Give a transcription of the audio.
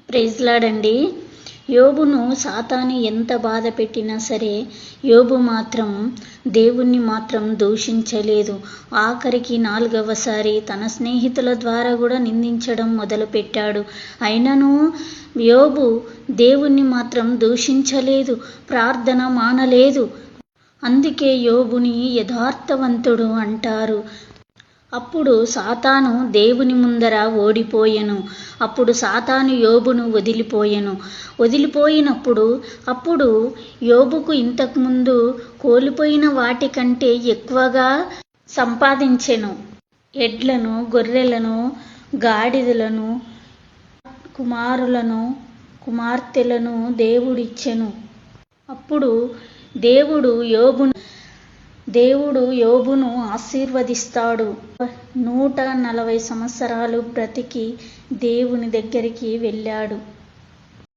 Praise lord అండి. యోబును సాతాను ఎంత బాధ పెట్టినా సరే యోబు మాత్రం దేవుణ్ణి మాత్రం దూషించలేదు. ఆఖరికి 4వసారి తన స్నేహితుల ద్వారా కూడా నిందించడం మొదలుపెట్టాడు. అయినను యోబు దేవుణ్ణి మాత్రం దూషించలేదు, ప్రార్థన మానలేదు. అందుకే యోబుని యథార్థవంతుడు అంటారు. అప్పుడు సాతాను దేవుని ముందర ఓడిపోయెను. అప్పుడు సాతాను యోబును వదిలిపోయినప్పుడు అప్పుడు యోబుకు ఇంతకుముందు కోల్పోయిన వాటికంటే ఎక్కువగా సంపాదించెను. ఎడ్లను, గొర్రెలను, గాడిదలను, కుమారులను, కుమార్తెలను దేవుడిచ్చెను. అప్పుడు దేవుడు యోబును ఆశీర్వదిస్తాడు. 140 సంవత్సరాలు బ్రతికి దేవుని దగ్గరికి వెళ్ళాడు.